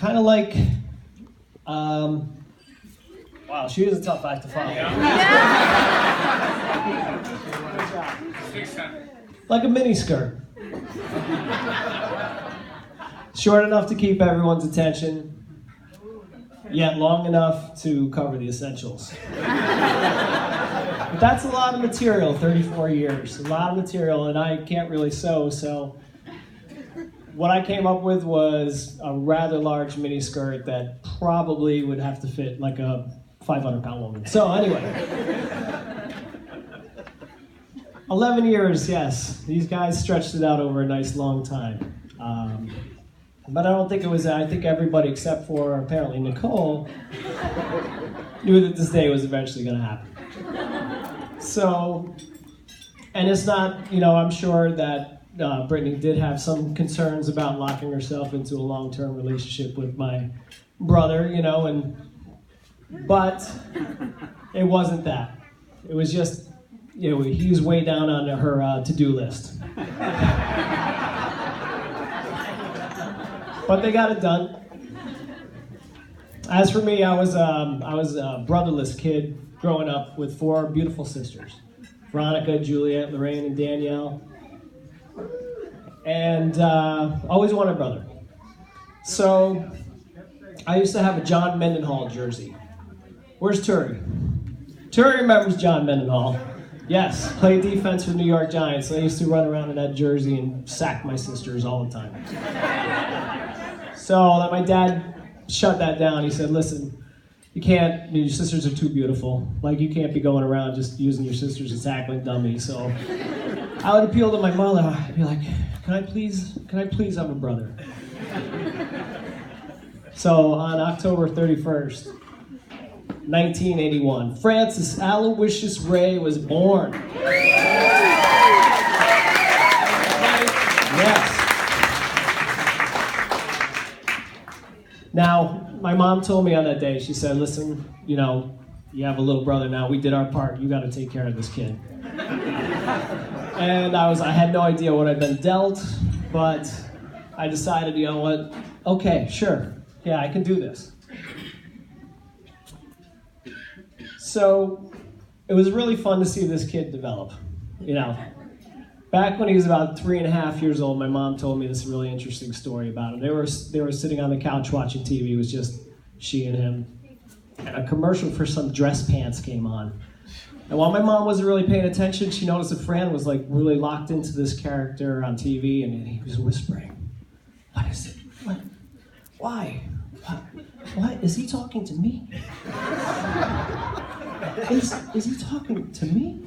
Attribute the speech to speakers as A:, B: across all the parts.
A: kind of like, wow, she is a tough act to follow. Like a mini skirt. Short enough to keep everyone's attention, yet long enough to cover the essentials. But that's a lot of material, 34 years, a lot of material, and I can't really sew, so what I came up with was a rather large mini skirt that probably would have to fit like a 500-pound woman. So anyway, 11 years, yes. These guys stretched it out over a nice long time. But I don't think it was, I think everybody except for apparently Nicole knew that this day was eventually going to happen. So, and it's not, I'm sure that Brittany did have some concerns about locking herself into a long-term relationship with my brother, but it wasn't that. It was just, he was way down on her to-do list. But they got it done. As for me, I was a brotherless kid growing up with 4 beautiful sisters. Veronica, Juliet, Lorraine, and Danielle. And always wanted a brother. So I used to have a John Mendenhall jersey. Where's Turi? Turi remembers John Mendenhall. Yes, played defense for the New York Giants. I used to run around in that jersey and sack my sisters all the time. So my dad shut that down. He said, listen, you can't, your sisters are too beautiful. Like, you can't be going around just using your sisters as tackling dummies. So I would appeal to my mother. I'd be like, can I please have a brother? So on October 31st, 1981, Francis Aloysius Ray was born. Yes. Now, my mom told me on that day, she said, listen, you have a little brother now, we did our part, you gotta take care of this kid. And I had no idea what I'd been dealt, but I decided, you know what, okay, sure, yeah, I can do this. So, it was really fun to see this kid develop, Back when he was about 3.5 years old, my mom told me this really interesting story about him. They were sitting on the couch watching TV. It was just she and him. And a commercial for some dress pants came on. And while my mom wasn't really paying attention, she noticed that Fran was really locked into this character on TV, and he was whispering, "What is it? What? Why? What? Is he talking to me? Is he talking to me?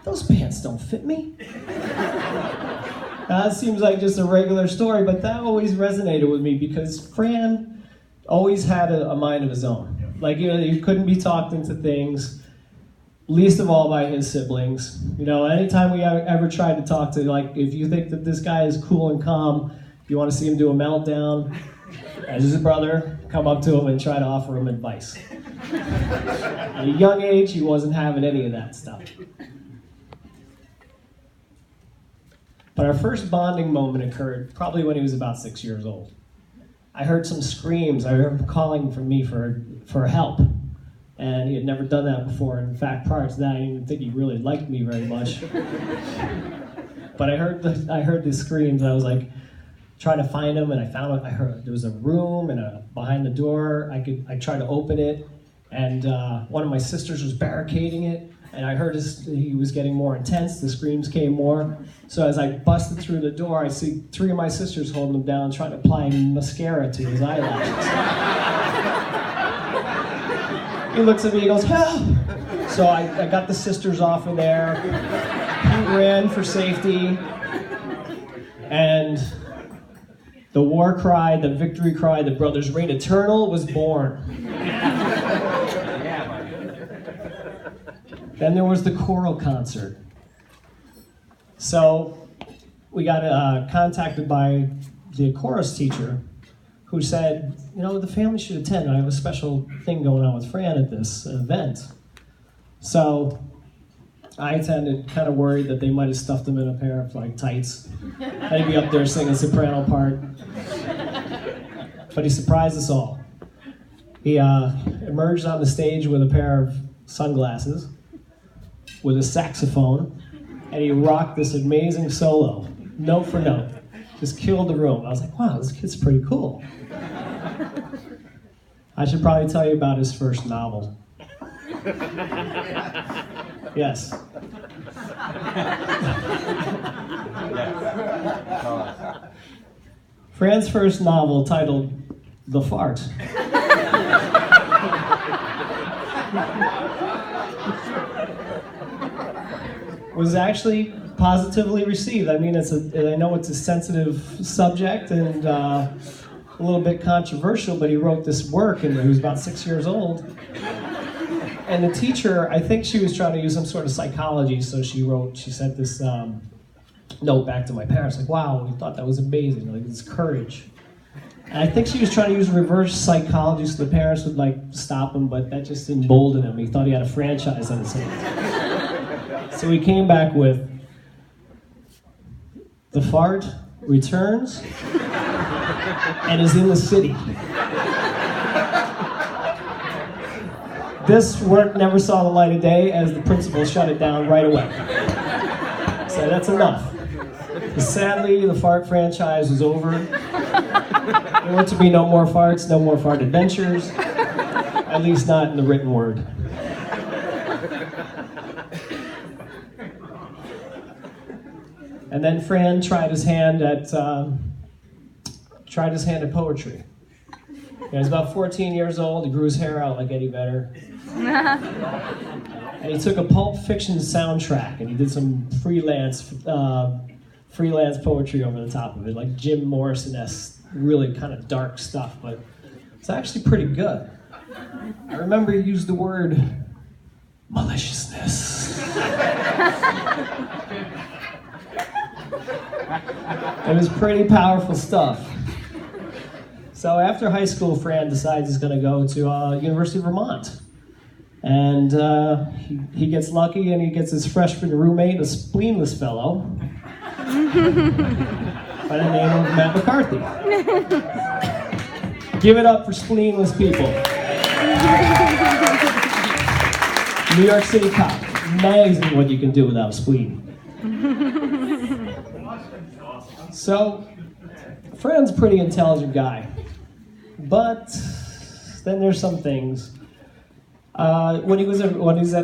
A: Those pants don't fit me." Now, that seems like just a regular story, but that always resonated with me because Fran always had a mind of his own. He couldn't be talked into things, least of all by his siblings. Anytime we ever tried to talk to, if you think that this guy is cool and calm, you want to see him do a meltdown, as his brother, come up to him and try to offer him advice. At a young age, he wasn't having any of that stuff. But our first bonding moment occurred probably when he was about 6 years old. I heard some screams. I heard him calling for me for help. And he had never done that before. In fact, prior to that, I didn't even think he really liked me very much. But I heard the screams, and I was trying to find him, and I heard there was a room and behind the door. I tried to open it, and one of my sisters was barricading it. And I heard he was getting more intense, the screams came more. So as I busted through the door, I see 3 of my sisters holding him down, trying to apply mascara to his eyelashes. He looks at me, he goes, "Help!" So I got the sisters off of there. He ran for safety. And the war cry, the victory cry, the brothers' reign eternal was born. Then there was the choral concert. So we got contacted by the chorus teacher who said, the family should attend. I have a special thing going on with Fran at this event. So I attended, kind of worried that they might have stuffed him in a pair of tights. I'd be up there singing a soprano part. but he surprised us all. He emerged on the stage with a pair of sunglasses, with a saxophone, and he rocked this amazing solo, note for note. Just killed the room. I was like, wow, this kid's pretty cool. I should probably tell you about his first novel. Yes. Frans' first novel, titled The Fart, was actually positively received. I mean, I know it's a sensitive subject and a little bit controversial, but he wrote this work and he was about 6 years old. And the teacher, I think she was trying to use some sort of psychology, so she sent this note back to my parents, like, wow, we thought that was amazing, like, it's courage. And I think she was trying to use reverse psychology so the parents would, like, stop him, but that just emboldened him. He thought he had a franchise on his hands. So he came back with The Fart returns and is in the city. This work never saw the light of day as the principal shut it down right away. So that's enough. Sadly, the Fart franchise was over. There were to be no more farts, no more fart adventures, at least not in the written word. And then Fran tried his hand at poetry. He was about 14 years old. He grew his hair out like Eddie Vedder. And he took a Pulp Fiction soundtrack and he did some freelance poetry over the top of it, like Jim Morrison-esque, really kind of dark stuff, but it's actually pretty good. I remember he used the word maliciousness. It was pretty powerful stuff. So after high school, Fran decides he's going to go to University of Vermont. And he gets lucky and he gets his freshman roommate, a spleenless fellow, by the name of Matt McCarthy. Give it up for spleenless people. New York City cop. Amazing what you can do without a spleen. So, Fran's a pretty intelligent guy. But then there's some things. When he was at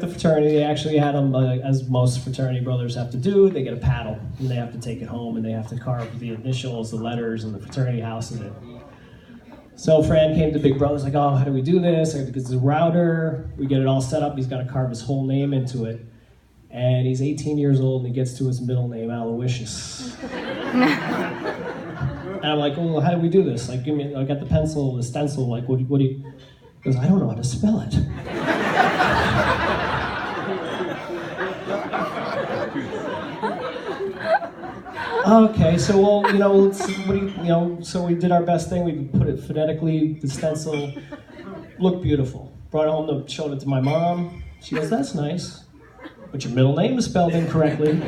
A: the fraternity, they actually had him, as most fraternity brothers have to do, they get a paddle, and they have to take it home, and they have to carve the initials, the letters, and the fraternity house in it. So Fran came to Big Brother's like, oh, how do we do this? I have to get the router. We get it all set up. He's got to carve his whole name into it. And he's 18 years old, and he gets to his middle name, Aloysius. And I'm like, well, how do we do this? Like, give me, I got the pencil, the stencil, like, what do you... He goes, I don't know how to spell it. Okay, so well, so we did our best thing. We put it phonetically, the stencil looked beautiful. Brought it home, showed it to my mom. She goes, that's nice, but your middle name is spelled incorrectly.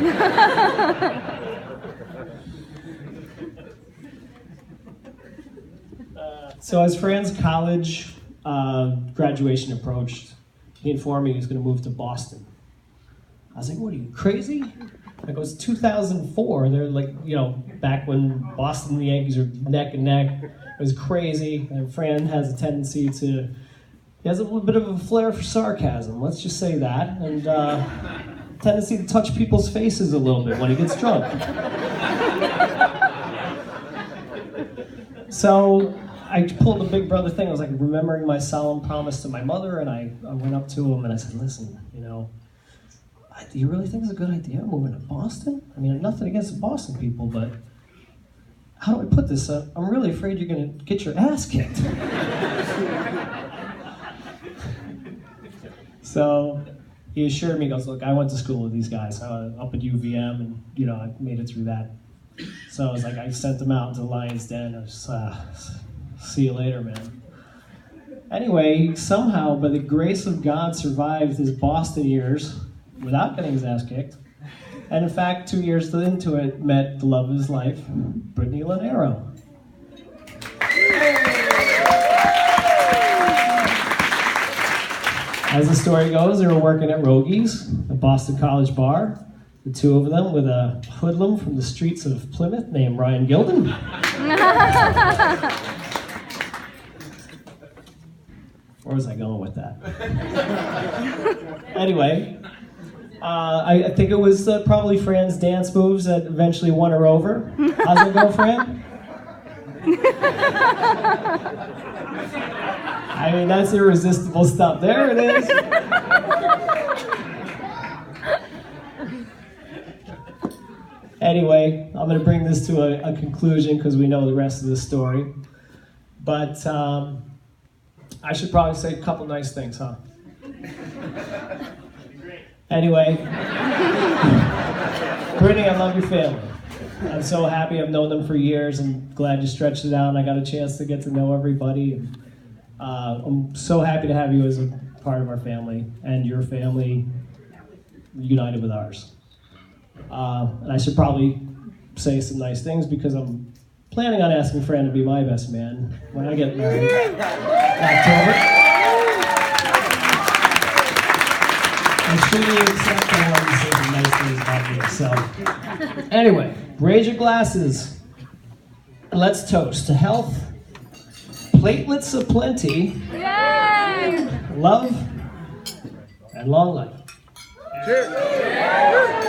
A: So as Fran's college graduation approached, he informed me he was going to move to Boston. I was like, what are you, crazy? I go, it's 2004. They're like, back when Boston and the Yankees were neck and neck. It was crazy. And Fran has a tendency he has a little bit of a flair for sarcasm, let's just say that. And tendency to touch people's faces a little bit when he gets drunk. So I pulled the Big Brother thing. I was like remembering my solemn promise to my mother, and I went up to him and I said, listen, do you really think it's a good idea moving to Boston? I mean, nothing against the Boston people, but how do I put this? I'm really afraid you're going to get your ass kicked. So he assured me, he goes, look, I went to school with these guys up at UVM, and I made it through that. So I was like, I sent him out to the Lion's Den. I was just, see you later, man. Anyway, he somehow, by the grace of God, survived his Boston years without getting his ass kicked. And in fact, 2 years into it, met the love of his life, Brittany Lanero. As the story goes, they were working at Rogie's, a Boston College bar. The two of them with a hoodlum from the streets of Plymouth named Ryan Gilden. Where was I going with that? Anyway, I think it was probably Fran's dance moves that eventually won her over. How's it go, Fran? I mean, that's irresistible stuff. There it is. Anyway, I'm going to bring this to a conclusion because we know the rest of the story. But I should probably say a couple nice things, huh? Anyway, Brittany, I love your family. I'm so happy. I've known them for years. I'm glad you stretched it out and I got a chance to get to know everybody. And, I'm so happy to have you as a part of our family and your family united with ours. And I should probably say some nice things because I'm planning on asking Fran to be my best man when I get married in October. And should he accept, I want to say some nice things about you. So, anyway, raise your glasses. Let's toast to health, platelets aplenty, love, and long life. Cheers.